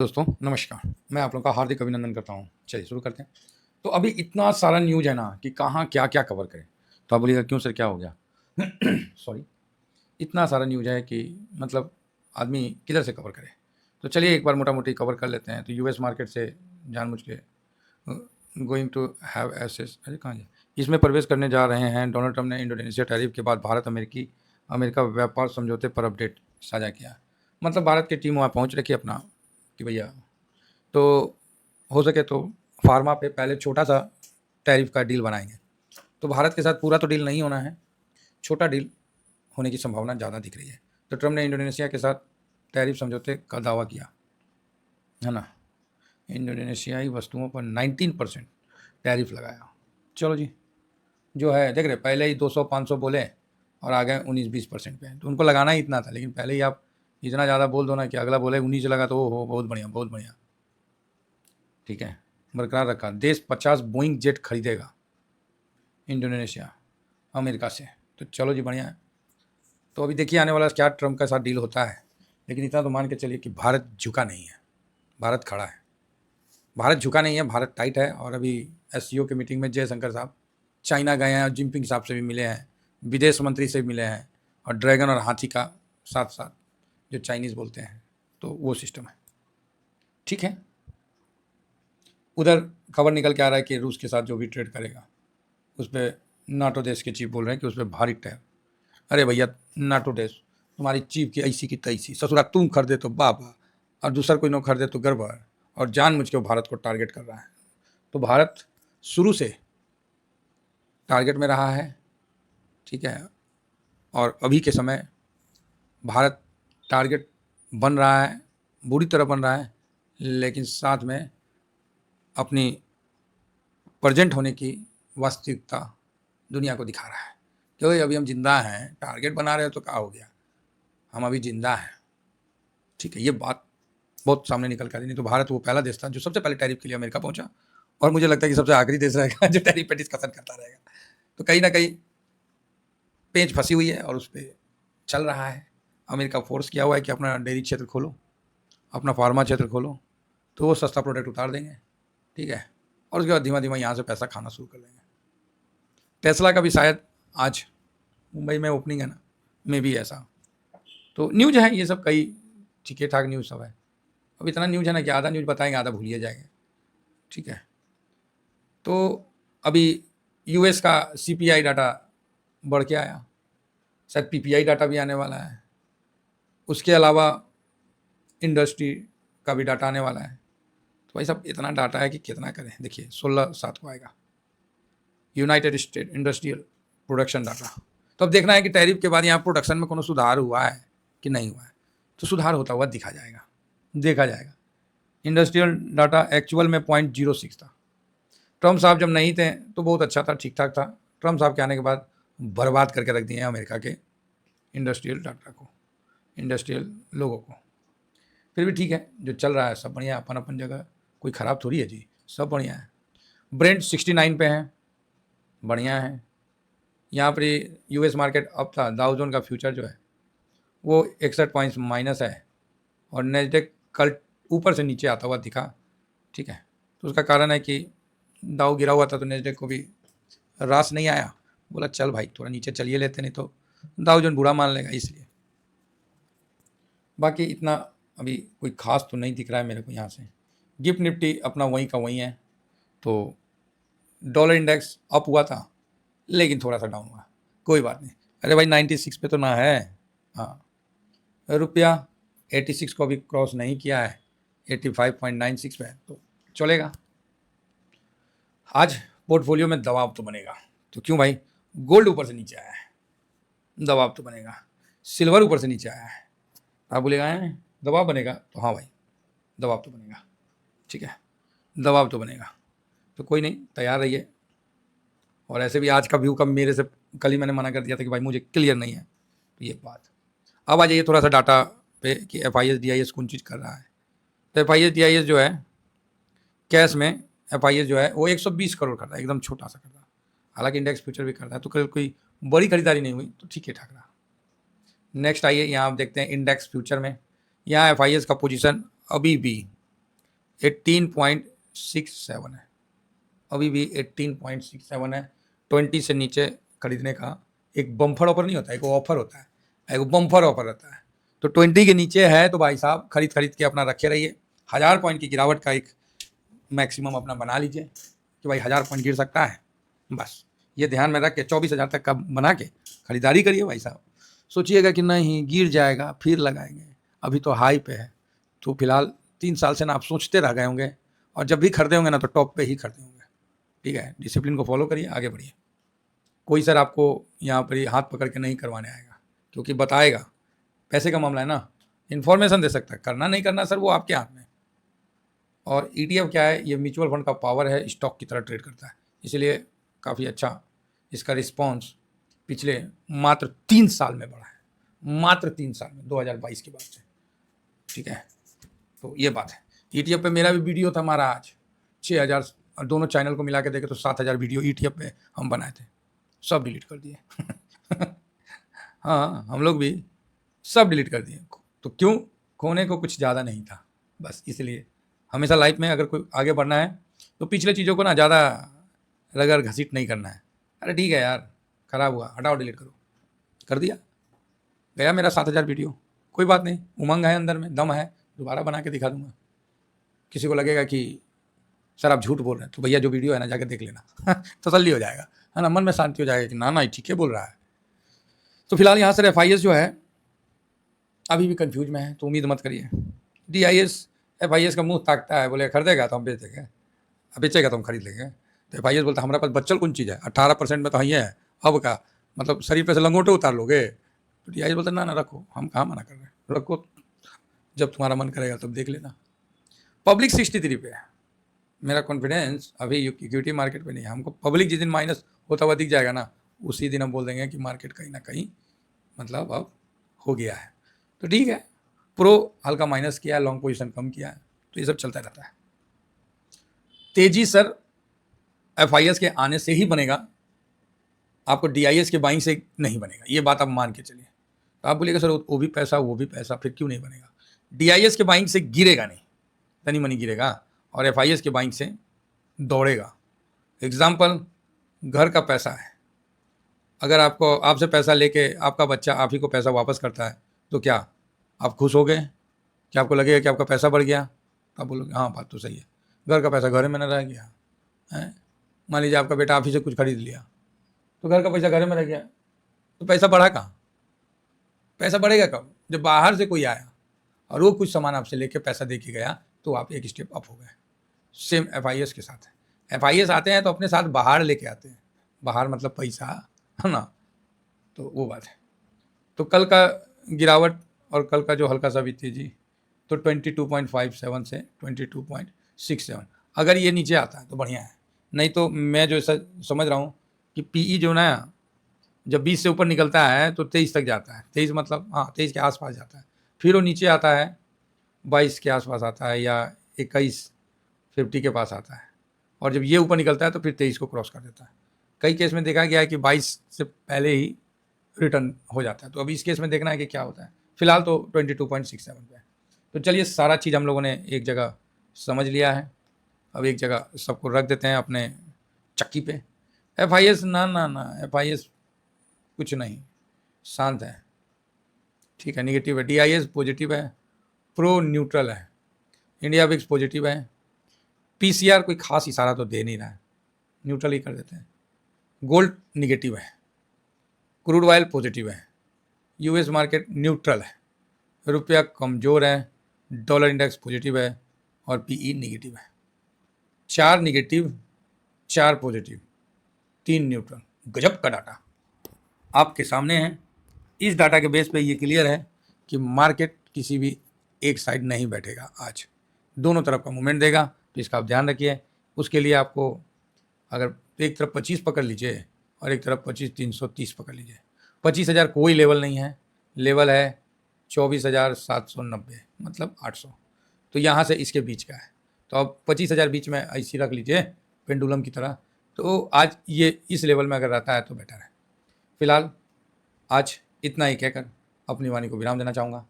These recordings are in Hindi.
दोस्तों नमस्कार। मैं आप लोगों का हार्दिक अभिनंदन करता हूँ। चलिए शुरू करते हैं। तो अभी इतना सारा न्यूज़ है ना कि कहाँ क्या-क्या कवर करें। तो आप बोलिएगा क्यों सर क्या हो गया? सॉरी। इतना सारा न्यूज़ है कि मतलब आदमी किधर से कवर करे। तो चलिए एक बार मोटा-मोटी कवर कर लेते हैं। तो यूएस मार्केट से जानबूझ के गोइंग टू हैव एसेस अरे कहाँ गया? इसमें प्रवेश करने जा रहे हैं। डोनाल्ड ट्रंप ने इंडोनेशिया टैरिफ के बाद भारत अमेरिका व्यापार समझौते पर अपडेट साझा किया। मतलब भारत की टीम वहाँ पहुँच रखी है अपना कि भैया तो हो सके तो फार्मा पे पहले छोटा-सा टैरिफ का डील बनाएँगे। तो भारत के साथ पूरा तो डील नहीं होना है, छोटा डील होने की संभावना ज़्यादा दिख रही है। तो ट्रम्प ने इंडोनेशिया के साथ टैरिफ समझौते का दावा किया, है ना? इंडोनेशियाई वस्तुओं पर 19% टैरिफ लगाया। चलो जी, जो है देख रहे पहले ही 200-500 बोले और आ गए 19-20% पे। तो उनको लगाना ही इतना था, लेकिन पहले ही आप इतना ज़्यादा बोल दो ना कि अगला बोले 19 लगा तो ओहो! बहुत बढ़िया, बहुत बढ़िया। ठीक है, बरकरार रखा। देश 50 बोइंग जेट खरीदेगा इंडोनेशिया, अमेरिका से। तो चलो जी बढ़िया है। तो अभी देखिए आने वाला क्या ट्रम्प के साथ डील होता है। लेकिन इतना तो मान के चलिए कि भारत झुका नहीं है, भारत खड़ा है। भारत झुका नहीं है, भारत टाइट है। और अभी एससीओ की मीटिंग में जयशंकर साहब चाइना गए हैं और जिनपिंग साहब से भी मिले हैं, विदेश मंत्री से भी मिले हैं और ड्रैगन और हाथी का साथ-साथ जो चाइनीज़ बोलते हैं, तो वो सिस्टम है। ठीक है। उधर खबर निकल के आ रहा है कि रूस के साथ जो भी ट्रेड करेगा उस पर नाटो देश के चीफ बोल रहे हैं कि उस पर भारी टैरिफ। अरे भैया नाटो देश तुम्हारी चीफ की ऐसी की तैसी, ससुरा तुम खरीदे तो बाबा और दूसरा कोई न खरीदे तो गड़बड़। और जानबूझ के वो भारत को टारगेट कर रहा है। तो भारत शुरू से टारगेट में रहा है, ठीक है। और अभी के समय भारत टारगेट बन रहा है, बुरी तरह बन रहा है, लेकिन साथ में अपनी प्रेजेंट होने की वास्तविकता दुनिया को दिखा रहा है। क्योंकि अभी हम जिंदा हैं, टारगेट बना रहे हो तो क्या हो गया, हम अभी जिंदा हैं। ठीक है, ये बात बहुत सामने निकल कर आई। नहीं तो भारत वो पहला देश था जो सबसे पहले टैरिफ के लिए अमेरिका पहुंचा, और मुझे लगता है कि सबसे आखिरी देश रहेगा जो टैरिफ पे डिस्कशन करता रहेगा। तो कहीं ना कहीं पेंच फंसी हुई है और उस पर चल रहा है। अमेरिका फोर्स किया हुआ है कि अपना डेयरी क्षेत्र खोलो, अपना फार्मा क्षेत्र खोलो, तो वो सस्ता प्रोडक्ट उतार देंगे। ठीक है, और उसके बाद धीमा धीमा यहाँ से पैसा खाना शुरू कर देंगे। टेस्ला का भी शायद आज मुंबई में ओपनिंग है ना, में भी ऐसा। तो न्यूज़ है ये सब, कई ठीक ठाक न्यूज़ सब है। अब इतना न्यूज़ है ना कि आधा न्यूज़ बताएंगे आधा भूलिए जाएंगे। ठीक है, तो अभी यूएस का सीपीआई डाटा बढ़ के आया, शायद पीपीआई डाटा भी आने वाला है। उसके अलावा इंडस्ट्री का भी डाटा आने वाला है। तो भाई साहब इतना डाटा है कि कितना करें। देखिए 16/7 को आएगा United state industrial production data. तो अब देखना है कि टैरिफ के बाद यहाँ प्रोडक्शन में कोनो सुधार हुआ है कि नहीं हुआ है। तो सुधार होता हुआ दिखा जाएगा, देखा जाएगा। इंडस्ट्रियल डाटा एक्चुअल में 0.06 था। ट्रम्प साहब जब नहीं थे तो बहुत अच्छा था, ठीक ठाक था। ट्रम्प साहब के आने के बाद बर्बाद करके रख दिए हैं अमेरिका के इंडस्ट्रियल डाटा को, इंडस्ट्रियल लोगों को। फिर भी ठीक है, जो चल रहा है सब बढ़िया, अपन अपन जगह, कोई ख़राब थोड़ी है जी, सब बढ़िया है। ब्रेंट 69 पे है, बढ़िया है। यहाँ पर यूएस मार्केट अब था, डाउ जोन का फ्यूचर जो है वो 61 पॉइंट्स माइनस है और नेस्डेक कल ऊपर से नीचे आता हुआ दिखा। ठीक है, तो उसका कारण है कि डाउ गिरा हुआ था तो नेस्डेक को भी रास नहीं आया, बोला चल भाई थोड़ा नीचे चलिए लेते, नहीं तो डाउ जोन बुरा मान लेगा, इसलिए। बाकी इतना अभी कोई खास तो नहीं दिख रहा है मेरे को यहाँ से। गिफ्ट निफ्टी अपना वहीं का वहीं है। तो डॉलर इंडेक्स अप हुआ था लेकिन थोड़ा सा डाउन हुआ, कोई बात नहीं। अरे भाई 96 पे तो ना है। हाँ, रुपया 86 को अभी क्रॉस नहीं किया है, 85.96 पे, तो चलेगा। आज पोर्टफोलियो में दबाव तो बनेगा। तो क्यों भाई, गोल्ड ऊपर से नीचे आया है, दबाव तो बनेगा। सिल्वर ऊपर से नीचे आया है, आप बोलेगा हैं दबाव बनेगा, तो हाँ भाई दबाव तो बनेगा। ठीक है, दबाव तो बनेगा। तो कोई नहीं, तैयार रहिए। और ऐसे भी आज का व्यू का मेरे से कल ही मैंने मना कर दिया था कि भाई मुझे क्लियर नहीं है, तो ये बात। अब आ जाइए थोड़ा सा डाटा पे कि FIS DIS कौन चीज़ कर रहा है। तो FIS DIS जो है कैश में, FIS जो है वो 120 करोड़ कर रहा है, एकदम छोटा सा कर रहा है। हालांकि इंडेक्स फ्यूचर भी करता है, तो कल कोई बड़ी खरीदारी नहीं हुई, तो ठीक है ठाक रहा। नेक्स्ट आइए, यहाँ आप देखते हैं इंडेक्स फ्यूचर में। यहाँ FIS का पोजीशन अभी भी 18.67 है, अभी भी 18.67 है। 20 से नीचे खरीदने का एक बम्पर ऑफर नहीं होता, एक ऑफर होता है, एक बम्पर ऑफर रहता है। तो 20 के नीचे है तो भाई साहब खरीद के अपना रखे रहिए। 1000 पॉइंट की गिरावट का एक मैक्सिमम अपना बना लीजिए कि भाई 1000 पॉइंट गिर सकता है, बस ये ध्यान में रख के 24,000 तक का बना के खरीदारी करिए भाई साहब। सोचिएगा कि नहीं गिर जाएगा फिर लगाएंगे, अभी तो हाई पे है। तो फिलहाल 3 साल से ना आप सोचते रह गए होंगे, और जब भी खरीदे होंगे ना तो टॉप पे ही खरीदे होंगे। ठीक है, डिसिप्लिन को फॉलो करिए, आगे बढ़िए। कोई सर आपको यहाँ पर हाथ पकड़ के नहीं करवाने आएगा, क्योंकि बताएगा, पैसे का मामला है ना, इन्फॉर्मेशन दे सकता है, करना नहीं करना सर वो आपके हाथ में। और ETF क्या है, ये म्यूचुअल फंड का पावर है, स्टॉक की तरह ट्रेड करता है, इसलिए काफ़ी अच्छा इसका रिस्पॉन्स पिछले मात्र 3 साल में बढ़ा है, मात्र 3 साल में, 2022 के बाद से। ठीक है, तो ये बात है। ETF पे मेरा भी वीडियो था हमारा आज 6000, और दोनों चैनल को मिला के देखे तो 7000 वीडियो ETF पे हम बनाए थे, सब डिलीट कर दिए। हाँ हम लोग भी सब डिलीट कर दिए। तो क्यों? खोने को कुछ ज़्यादा नहीं था, बस इसलिए। हमेशा लाइफ में अगर कोई आगे बढ़ना है तो पिछले चीज़ों को ना ज़्यादा रगड़ घसीट नहीं करना है। अरे ठीक है यार, ख़राब हुआ, हटाओ, डिलीट करो, कर दिया, गया मेरा 7000 वीडियो, कोई बात नहीं, उमंग है अंदर में, दम है, दोबारा बना के दिखा दूंगा। किसी को लगेगा कि सर आप झूठ बोल रहे हैं, तो भैया जो वीडियो है ना जाके देख लेना। तसल्ली हो जाएगा, है ना, मन में शांति हो जाएगा कि ना ना ठीक है बोल रहा है। तो फिलहाल यहाँ सर FIS जो है अभी भी कंफ्यूज में है, तो उम्मीद मत करिए। DIS FIS का मुंह ताकता है, बोले खरीदेगा तो हम बेच देंगे, बेचेगा तो हम खरीद लेंगे। तो FIS बोलता है हमारे पास बच्चल कौन चीज़ है, 18% में तो ही है, अब का मतलब शरीर पे से लंगोटे उतार लोगे। तो DIS बोलता ना ना रखो, हम कहाँ मना कर रहे हैं, रखो, जब तुम्हारा मन करेगा तब देख लेना। पब्लिक 63 पे है, मेरा कॉन्फिडेंस अभी इक्विटी मार्केट पे नहीं है। हमको पब्लिक जिस दिन माइनस होता हुआ दिख जाएगा ना, उसी दिन हम बोल देंगे कि मार्केट कहीं ना कहीं मतलब अब हो गया है। तो ठीक है, प्रो हल्का माइनस किया है, लॉन्ग पोजीशन कम किया है, तो ये सब चलता रहता है। तेजी सर FIS के आने से ही बनेगा, आपको DIS के बाइंग से नहीं बनेगा, ये बात आप मान के चलिए। तो आप बोलिएगा सर वो भी पैसा, फिर क्यों नहीं बनेगा? DIS के बाइंग से गिरेगा नहीं, तनी मनी गिरेगा, और FIS के बाइंग से दौड़ेगा। एग्जाम्पल, घर का पैसा है, अगर आपको आपसे पैसा लेके आपका बच्चा आप ही को पैसा वापस करता है, तो क्या आप खुश हो गए? क्या आपको लगेगा कि आपका पैसा बढ़ गया? तो आप बोलोगे हाँ बात तो सही है, घर का पैसा घर में न रह गया है। मान लीजिए आपका बेटा आप ही से कुछ खरीद लिया, तो घर का पैसा घर में रह गया, तो पैसा बढ़ा कहाँ? पैसा बढ़ेगा कब? जब बाहर से कोई आया और वो कुछ सामान आपसे लेके पैसा दे के गया, तो आप एक स्टेप अप हो गए। सेम FIS के साथ है। FIS आते हैं तो अपने साथ बाहर लेके आते हैं, बाहर मतलब पैसा, है ना, तो वो बात है। तो कल का गिरावट और कल का जो हल्का सा भी तेजी, तो 22.57 से 22.67, अगर ये नीचे आता है तो बढ़िया है, नहीं तो मैं जो ऐसा समझ रहा हूँ कि PE जो ना जब 20 से ऊपर निकलता है तो 23 तक जाता है, 23 मतलब हाँ 23 के आसपास जाता है, फिर वो नीचे आता है 22 के आसपास आता है, या 21 50 के पास आता है, और जब ये ऊपर निकलता है तो फिर 23 को क्रॉस कर देता है। कई केस में देखा गया है कि 22 से पहले ही रिटर्न हो जाता है। तो अभी इस केस में देखना है कि क्या होता है। फिलहाल तो 22.67 पे है। तो चलिए सारा चीज़ हम लोगों ने एक जगह समझ लिया है, अब एक जगह सबको रख देते हैं अपने चक्की पे। FIS ना ना ना, FIS कुछ नहीं, शांत है, ठीक है, निगेटिव है। DIS पॉजिटिव है, प्रो न्यूट्रल है, इंडिया विक्स पॉजिटिव है, PCR कोई खास इशारा तो दे नहीं रहा है, न्यूट्रल ही कर देते हैं। गोल्ड निगेटिव है, क्रूड ऑयल पॉजिटिव है, US मार्केट न्यूट्रल है, रुपया कमज़ोर है, डॉलर इंडेक्स पॉजिटिव है, और PE निगेटिव है। 4 निगेटिव, 4 पॉजिटिव, 3 न्यूट्रल, गजब का डाटा आपके सामने है। इस डाटा के बेस पे ये क्लियर है कि मार्केट किसी भी एक साइड नहीं बैठेगा, आज दोनों तरफ का मूवमेंट देगा। तो इसका आप ध्यान रखिए। उसके लिए आपको अगर एक तरफ 25 पकड़ लीजिए और एक तरफ 25,330 पकड़ लीजिए। 25,000 कोई लेवल नहीं है, लेवल है 24,790 मतलब 800, तो यहाँ से इसके बीच का है। तो अब 25,000 बीच में ऐसी रख लीजिए पेंडुलम की तरह, तो आज ये इस लेवल में अगर रहता है तो बेटर है। फिलहाल आज इतना ही कहकर अपनी वाणी को विराम देना चाहूँगा।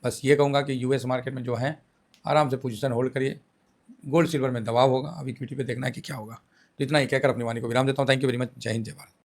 बस ये कहूँगा कि US मार्केट में जो है आराम से पोजीशन होल्ड करिए, गोल्ड सिल्वर में दबाव होगा, अब इक्विटी पे देखना है कि क्या होगा। तो इतना ही कहकर अपनी वाणी को विराम देता हूँ। Thank you very much. जय हिंद, जय भारत।